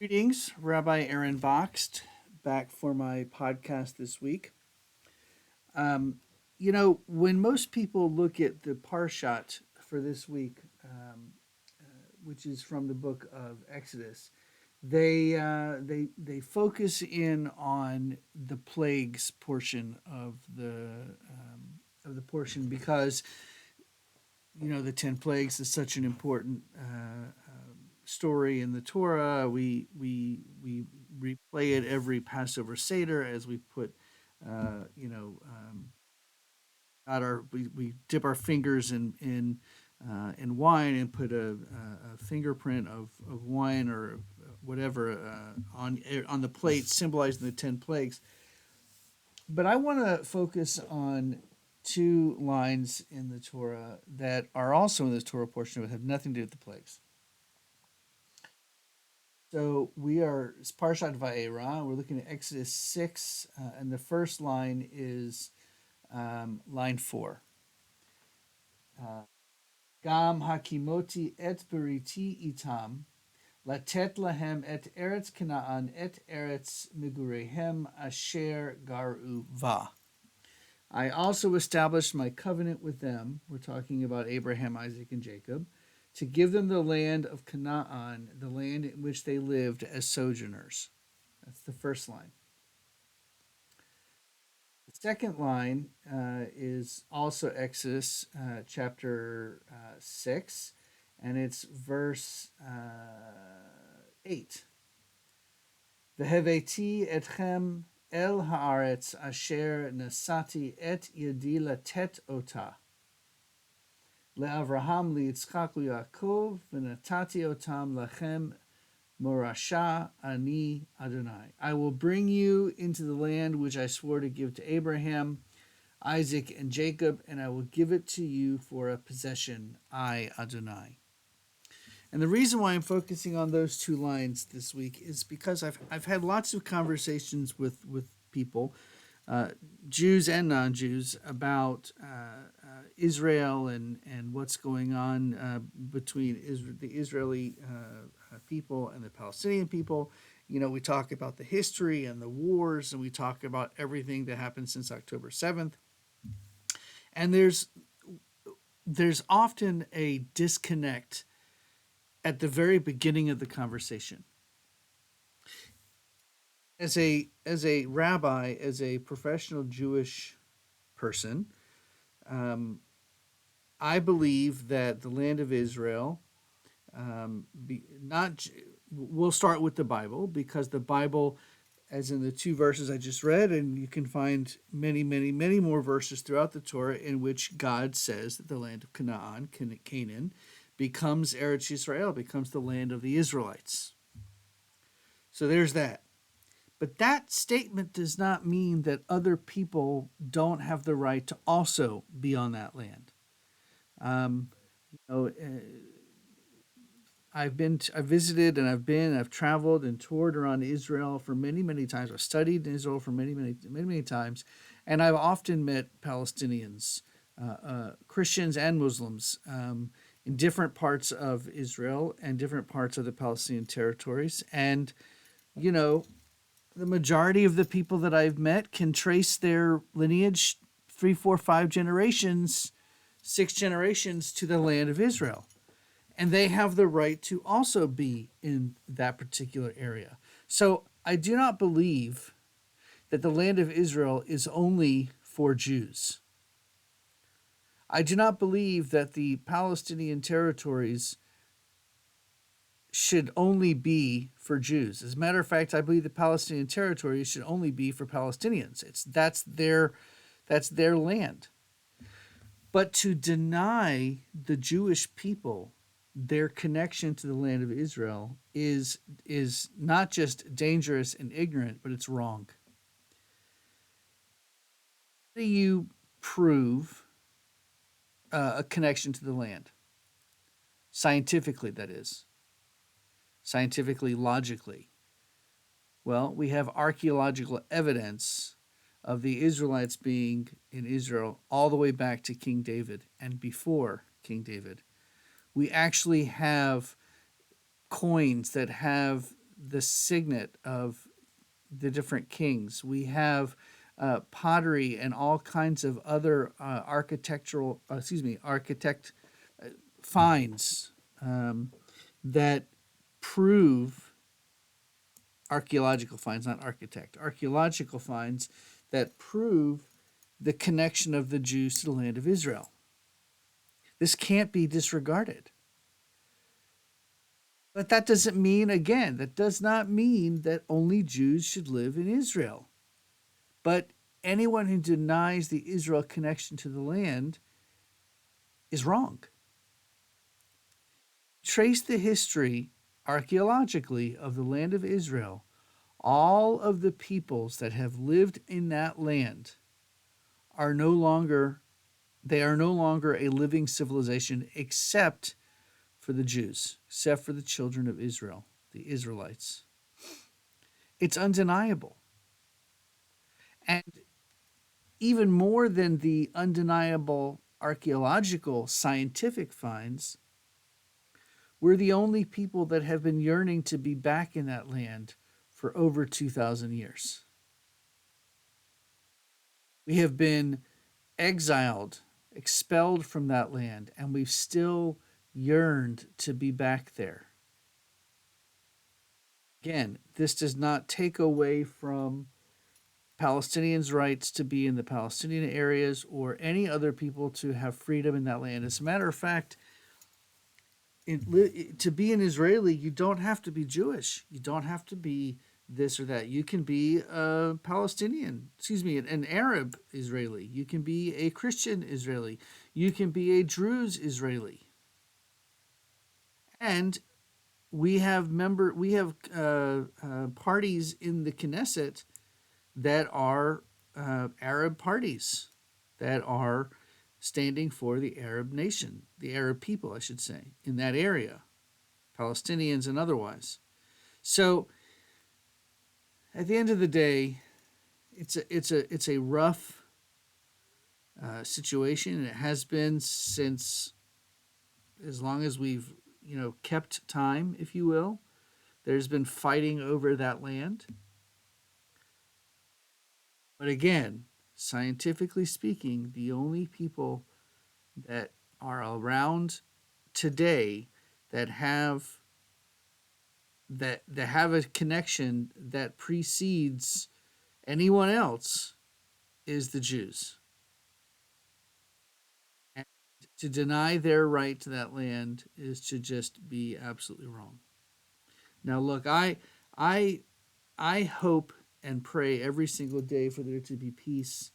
Greetings, Rabbi Aaron Boxt, back for my podcast this week. Um, when most people look at the Parshat for this week, which is from the book of Exodus, they focus in on the plagues portion of the portion because the 10 plagues is such an important story in the Torah. We replay it every Passover Seder as we put, out our we dip our fingers in wine and put a fingerprint of wine or whatever on the plate, symbolizing the 10 plagues. But I want to focus on two lines in the Torah that are also in this Torah portion but have nothing to do with the plagues. So it's Parshat Va'era. We're looking at Exodus 6, and the first line is line 4. Gam hakimoti et beriti itam, latet lahem et eretz Canaan et eretz migurehem asher garu va. I also established my covenant with them. We're talking about Abraham, Isaac, and Jacob, to give them the land of Canaan, the land in which they lived as sojourners. That's the first line. The second line is also Exodus chapter 6, and it's verse 8. Veheveti etchem el haaretz asher nasati et yadi latet ota. LeAvraham, liYitzchak, liYaakov, v'natati otam lachem morasha ani Adonai. I will bring you into the land which I swore to give to Abraham, Isaac, and Jacob, and I will give it to you for a possession, I Adonai. And the reason why I'm focusing on those two lines this week is because I've had lots of conversations with people, Jews and non-Jews, about Israel and what's going on between the Israeli people and the Palestinian people. We talk about the history and the wars, and we talk about everything that happened since October 7th. And there's often a disconnect at the very beginning of the conversation. As a rabbi, as a professional Jewish person, I believe that the land of Israel, we'll start with the Bible, because the Bible, as in the two verses I just read, and you can find many, many, many more verses throughout the Torah in which God says that the land of Canaan, becomes Eretz Yisrael, becomes the land of the Israelites. So there's that. But that statement does not mean that other people don't have the right to also be on that land. I've visited, and I've traveled and toured around Israel for many, many times. I've studied in Israel for many, many, many, many times, and I've often met Palestinians, Christians and Muslims, in different parts of Israel and different parts of the Palestinian territories. And, the majority of the people that I've met can trace their lineage 3, 4, 5 generations, 6 generations to the land of Israel. And they have the right to also be in that particular area. So I do not believe that the land of Israel is only for Jews. I do not believe that the Palestinian territories should only be for Jews. As a matter of fact, I believe the Palestinian territories should only be for Palestinians. That's their land. But to deny the Jewish people their connection to the land of Israel is not just dangerous and ignorant, but it's wrong. How do you prove a connection to the land? Scientifically, that is. Scientifically, logically. Well, we have archaeological evidence of the Israelites being in Israel all the way back to King David and before King David. We actually have coins that have the signet of the different kings. We have pottery and all kinds of other architect finds that prove archaeological finds, not architect, archaeological finds that prove the connection of the Jews to the land of Israel. This can't be disregarded. But that doesn't mean, again, that does not mean that only Jews should live in Israel. But anyone who denies the Israel connection to the land is wrong. Trace the history archaeologically of the land of Israel. All of the peoples that have lived in that land are no longer a living civilization except for the Jews, except for the children of Israel, the Israelites. It's undeniable. And even more than the undeniable archaeological scientific finds, we're the only people that have been yearning to be back in that land for over 2,000 years. We have been exiled, expelled from that land, and we've still yearned to be back there. Again, this does not take away from Palestinians' rights to be in the Palestinian areas or any other people to have freedom in that land. As a matter of fact, to be an Israeli, you don't have to be Jewish. You don't have to be this or that. You can be a Palestinian, an Arab Israeli. You can be a Christian Israeli. You can be a Druze Israeli. And we have parties in the Knesset that are Arab parties that are standing for the Arab nation, the Arab people, I should say, in that area, Palestinians and otherwise. So, at the end of the day, it's a rough situation, and it has been since as long as we've kept time, if you will. There's been fighting over that land. But again, scientifically speaking, the only people that are around today that have a connection that precedes anyone else is the Jews. And to deny their right to that land is to just be absolutely wrong. Now look, I hope and pray every single day for there to be peace,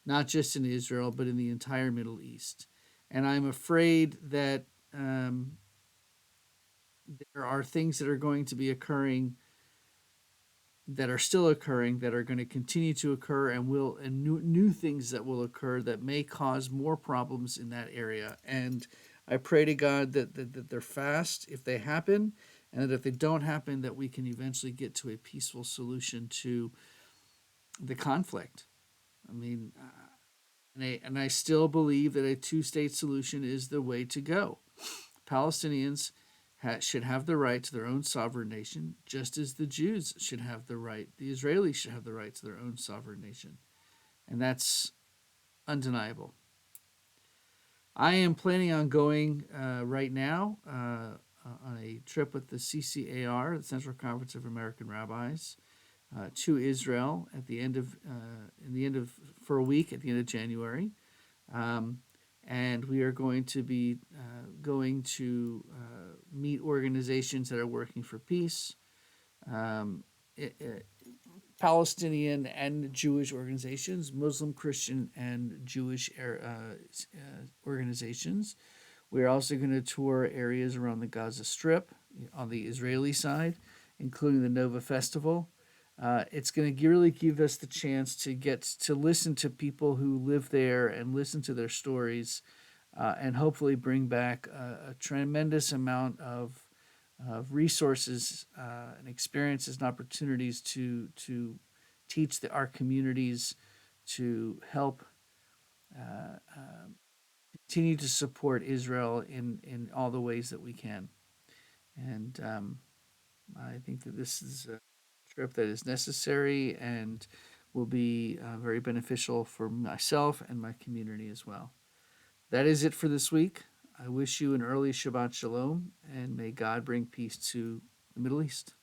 not just in Israel, but in the entire Middle East. And I'm afraid that there are things that are going to be occurring, that are still occurring, that are going to continue to occur, and new things that will occur that may cause more problems in that area. And I pray to God that they're fast if they happen, and that if they don't happen, that we can eventually get to a peaceful solution to the conflict. I mean, and I still believe that a two-state solution is the way to go. Palestinians should have the right to their own sovereign nation, just as the Jews should have the right, the Israelis should have the right to their own sovereign nation. And that's undeniable. I am planning on going right now on a trip with the CCAR, the Central Conference of American Rabbis, to Israel at the end of for a week at the end of January, and we are going to be going to meet organizations that are working for peace, Palestinian and Jewish organizations, Muslim, Christian, and Jewish organizations. We're also going to tour areas around the Gaza Strip on the Israeli side, including the Nova Festival. It's going to really give us the chance to get to listen to people who live there and listen to their stories, and hopefully bring back a tremendous amount of resources and experiences and opportunities to teach our communities, to help continue to support Israel in all the ways that we can. And I think that this is a trip that is necessary and will be very beneficial for myself and my community as well. That is it for this week. I wish you an early Shabbat Shalom, and may God bring peace to the Middle East.